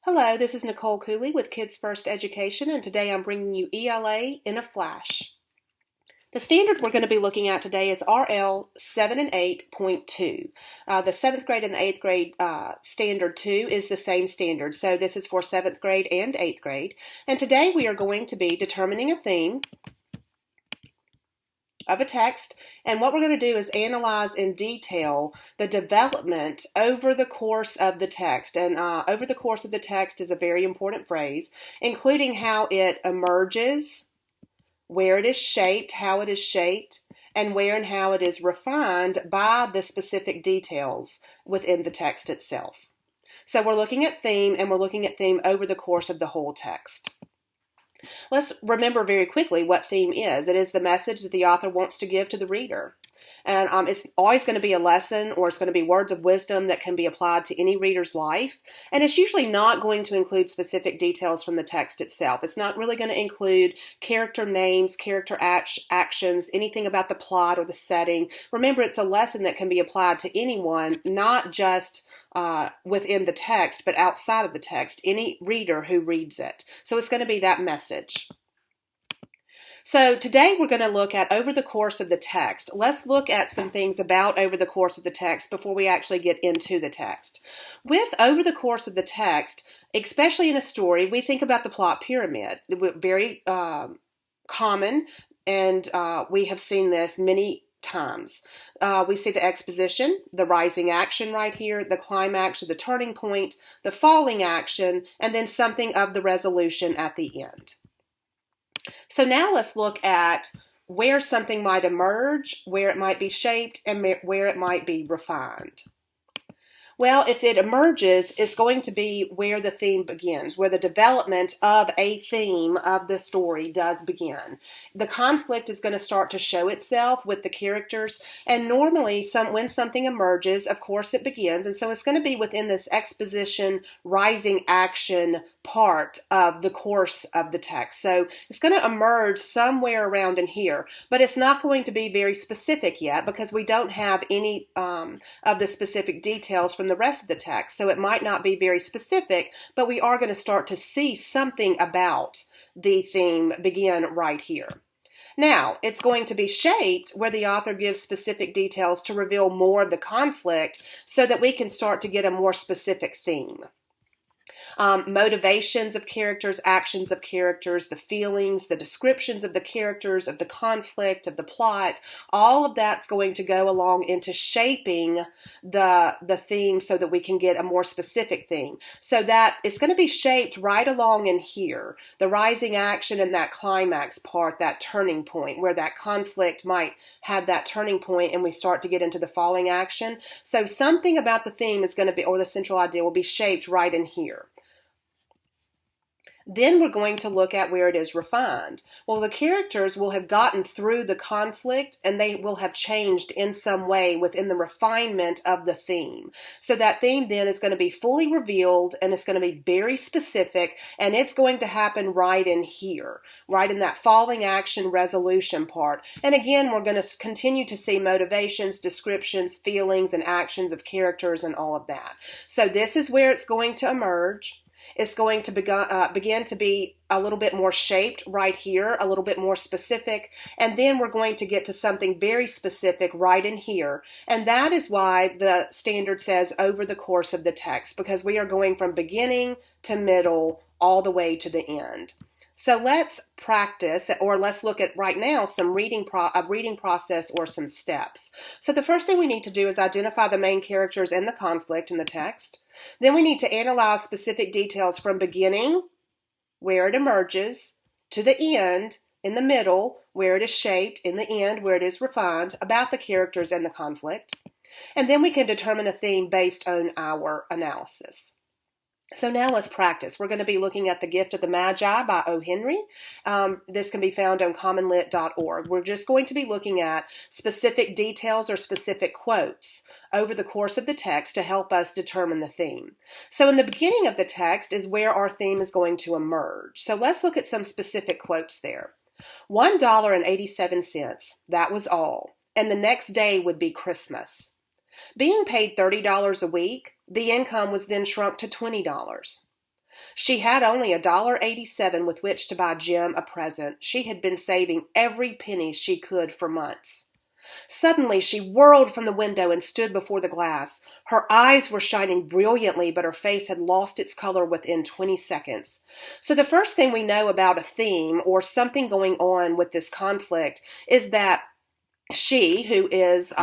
Hello, this is Nicole Cooley with Kids First Education, and today I'm bringing you ELA in a flash. The standard we're going to be looking at today is RL 7 and 8.2. The 7th grade and the 8th grade standard 2 is the same standard, so this is for 7th grade and 8th grade. And today we are going to be determining a theme of a text, and what we're going to do is analyze in detail the development over the course of the text. And over the course of the text is a very important phrase, including how it emerges, where it is shaped, how it is shaped, and where and how it is refined by the specific details within the text itself. So we're looking at theme, and we're looking at theme over the course of the whole text. Let's remember very quickly what theme is. It is the message that the author wants to give to the reader. And it's always going to be a lesson, or it's going to be words of wisdom that can be applied to any reader's life. And it's usually not going to include specific details from the text itself. It's not really going to include character names, character actions, anything about the plot or the setting. Remember, it's a lesson that can be applied to anyone, not just within the text, but outside of the text, any reader who reads it. So it's going to be that message. So today we're going to look at over the course of the text. Let's look at some things about over the course of the text before we actually get into the text. With over the course of the text, especially in a story, we think about the plot pyramid. Very common, and we have seen this many times. We see the exposition, the rising action right here, the climax or the turning point, the falling action, and then something of the resolution at the end. So now let's look at where something might emerge, where it might be shaped, and where it might be refined. Well, if it emerges, it's going to be where the theme begins, where the development of a theme of the story does begin. The conflict is going to start to show itself with the characters, and normally when something emerges, of course it begins, and so it's going to be within this exposition, rising action part of the course of the text. So it's going to emerge somewhere around in here, but it's not going to be very specific yet because we don't have any of the specific details from the rest of the text. So it might not be very specific, but we are going to start to see something about the theme begin right here. Now, it's going to be shaped where the author gives specific details to reveal more of the conflict so that we can start to get a more specific theme. Motivations of characters, actions of characters, the feelings, the descriptions of the characters, of the conflict, of the plot, all of that's going to go along into shaping the theme so that we can get a more specific theme. So that it's going to be shaped right along in here, the rising action and that climax part, that turning point, where that conflict might have that turning point and we start to get into the falling action. So something about the theme is going to be, or the central idea will be shaped right in here. Then we're going to look at where it is refined. Well, the characters will have gotten through the conflict and they will have changed in some way within the refinement of the theme. So that theme then is going to be fully revealed and it's going to be very specific, and it's going to happen right in here, right in that falling action resolution part. And again, we're going to continue to see motivations, descriptions, feelings, and actions of characters and all of that. So this is where it's going to emerge. It's going to begin to be a little bit more shaped right here, a little bit more specific, and then we're going to get to something very specific right in here. And that is why the standard says over the course of the text, because we are going from beginning to middle all the way to the end. So let's practice, or let's look at right now some a reading process or some steps. So the first thing we need to do is identify the main characters and the conflict in the text. Then we need to analyze specific details from beginning, where it emerges, to the end, in the middle, where it is shaped, in the end, where it is refined, about the characters and the conflict. And then we can determine a theme based on our analysis. So now let's practice. We're going to be looking at The Gift of the Magi by O. Henry. This can be found on commonlit.org. We're just going to be looking at specific details or specific quotes over the course of the text to help us determine the theme. So in the beginning of the text is where our theme is going to emerge. So let's look at some specific quotes there. $1.87, that was all. And the next day would be Christmas. Being paid $30 a week, the income was then shrunk to $20. She had only $1.87 with which to buy Jim a present. She had been saving every penny she could for months. Suddenly she whirled from the window and stood before the glass. Her eyes were shining brilliantly, but her face had lost its color within 20 seconds. So the first thing we know about a theme or something going on with this conflict is that she, who is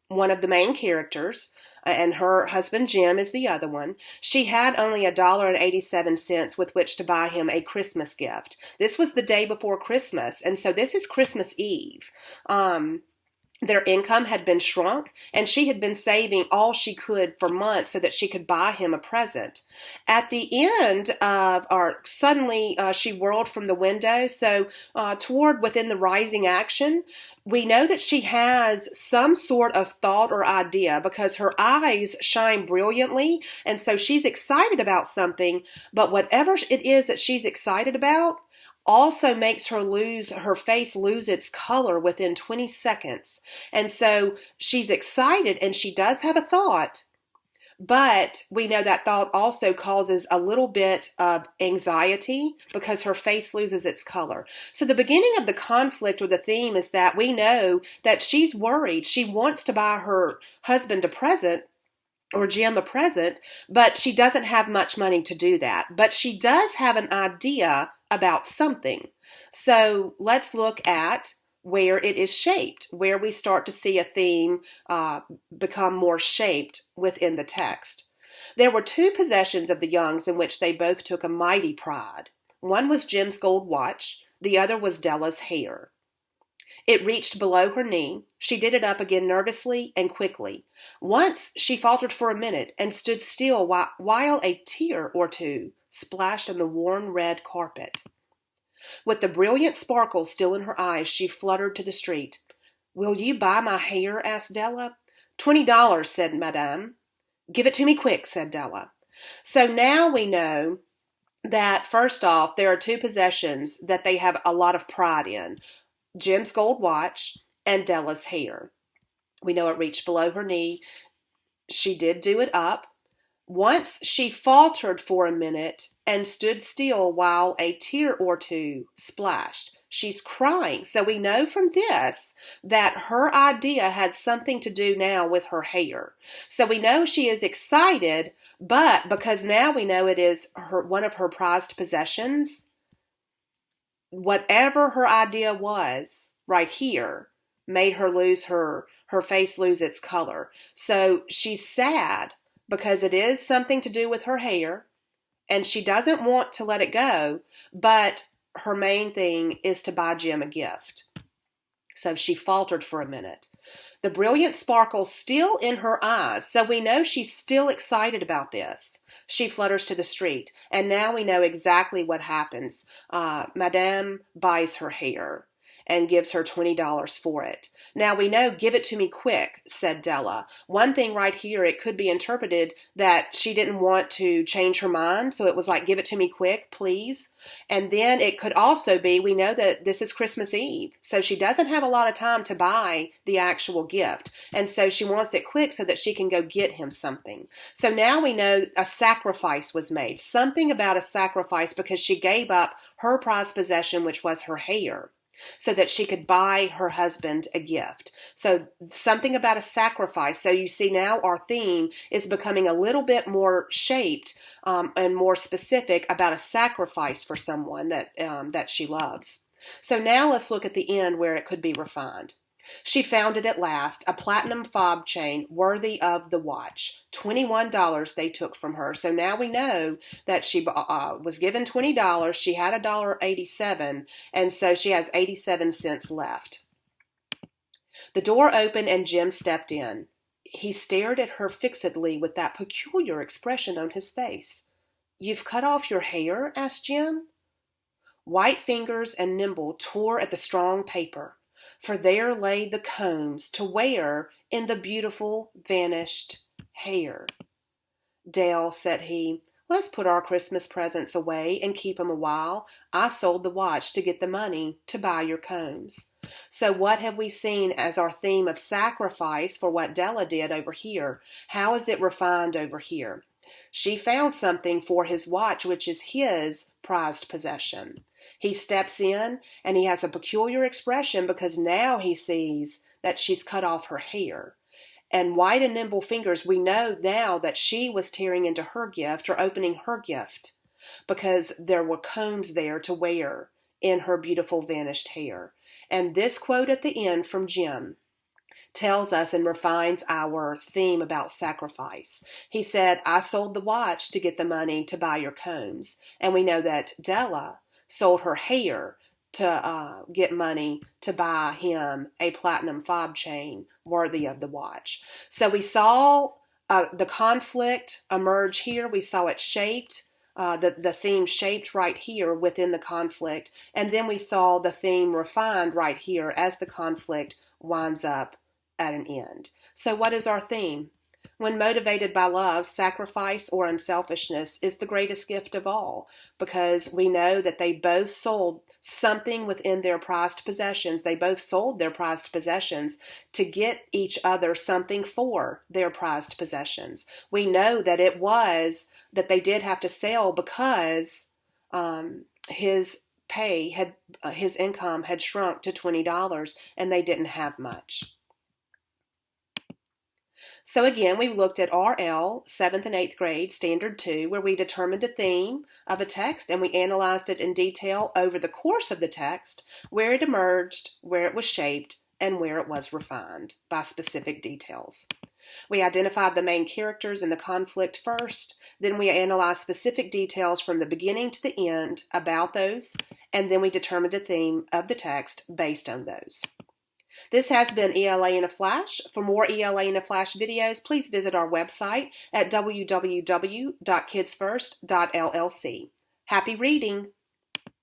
one of the main characters, and her husband Jim is the other one, she had only $1.87 with which to buy him a Christmas gift. This was the day before Christmas, and so this is Christmas Eve. Their income had been shrunk, and she had been saving all she could for months so that she could buy him a present. At the end suddenly she whirled from the window. So toward within the rising action, we know that she has some sort of thought or idea because her eyes shine brilliantly, and so she's excited about something, but whatever it is that she's excited about also makes her face lose its color within 20 seconds. And so she's excited and she does have a thought, but we know that thought also causes a little bit of anxiety because her face loses its color. So the beginning of the conflict or the theme is that we know that she's worried. She wants to buy her husband a present, or Jim a present, but she doesn't have much money to do that. But she does have an idea about something. So let's look at where it is shaped, where we start to see a theme become more shaped within the text. There were two possessions of the Youngs in which they both took a mighty pride. One was Jim's gold watch, the other was Della's hair. It reached below her knee. She did it up again nervously and quickly. Once she faltered for a minute and stood still while a tear or two splashed on the worn red carpet. With the brilliant sparkle still in her eyes, she fluttered to the street. "Will you buy my hair?" asked Della. $20, said Madame. "Give it to me quick," said Della. So now we know that, first off, there are two possessions that they have a lot of pride in: Jim's gold watch and Della's hair. We know it reached below her knee. She did do it up. Once she faltered for a minute and stood still while a tear or two splashed. She's crying. So we know from this that her idea had something to do now with her hair. So we know she is excited, but because now we know it is one of her prized possessions, whatever her idea was right here made her lose her face lose its color. So she's sad because it is something to do with her hair, and she doesn't want to let it go, but her main thing is to buy Jim a gift. So she faltered for a minute. The brilliant sparkle still in her eyes, so we know she's still excited about this. She flutters to the street, and now we know exactly what happens. Madame buys her hair and gives her $20 for it. Now we know, "Give it to me quick," said Della. One thing right here, it could be interpreted that she didn't want to change her mind, so it was like, "Give it to me quick, please." And then it could also be, we know that this is Christmas Eve, so she doesn't have a lot of time to buy the actual gift. And so she wants it quick so that she can go get him something. So now we know a sacrifice was made, something about a sacrifice, because she gave up her prized possession, which was her hair, so that she could buy her husband a gift. So something about a sacrifice. So you see now our theme is becoming a little bit more shaped and more specific about a sacrifice for someone that she loves. So now let's look at the end where it could be refined. She found it at last, a platinum fob chain worthy of the watch. $21 they took from her. So now we know that she was given $20. She had $1.87, and so she has 87 cents left. The door opened and Jim stepped in. He stared at her fixedly with that peculiar expression on his face. "You've cut off your hair?" asked Jim. White fingers and nimble tore at the strong paper, for there lay the combs to wear in the beautiful vanished hair. "Dell," said he, "let's put our Christmas presents away and keep 'em a while. I sold the watch to get the money to buy your combs." So what have we seen as our theme of sacrifice for what Della did over here? How is it refined over here? She found something for his watch, which is his prized possession. He steps in and he has a peculiar expression because now he sees that she's cut off her hair. And white and nimble fingers, we know now that she was tearing into her gift or opening her gift because there were combs there to wear in her beautiful vanished hair. And this quote at the end from Jim tells us and refines our theme about sacrifice. He said, I sold the watch to get the money to buy your combs. And we know that Della sold her hair to get money to buy him a platinum fob chain worthy of the watch. So we saw the conflict emerge here. We saw it shaped, the theme shaped right here within the conflict. And then we saw the theme refined right here as the conflict winds up at an end. So what is our theme? When motivated by love, sacrifice or unselfishness is the greatest gift of all, because we know that they both sold something within their prized possessions. They both sold their prized possessions to get each other something for their prized possessions. We know that it was that they did have to sell because his his income had shrunk to $20 and they didn't have much. So again, we looked at RL, 7th and 8th grade, Standard 2, where we determined a theme of a text and we analyzed it in detail over the course of the text, where it emerged, where it was shaped, and where it was refined by specific details. We identified the main characters in the conflict first, then we analyzed specific details from the beginning to the end about those, and then we determined a theme of the text based on those. This has been ELA in a Flash. For more ELA in a Flash videos, please visit our website at www.kidsfirst.llc. Happy reading!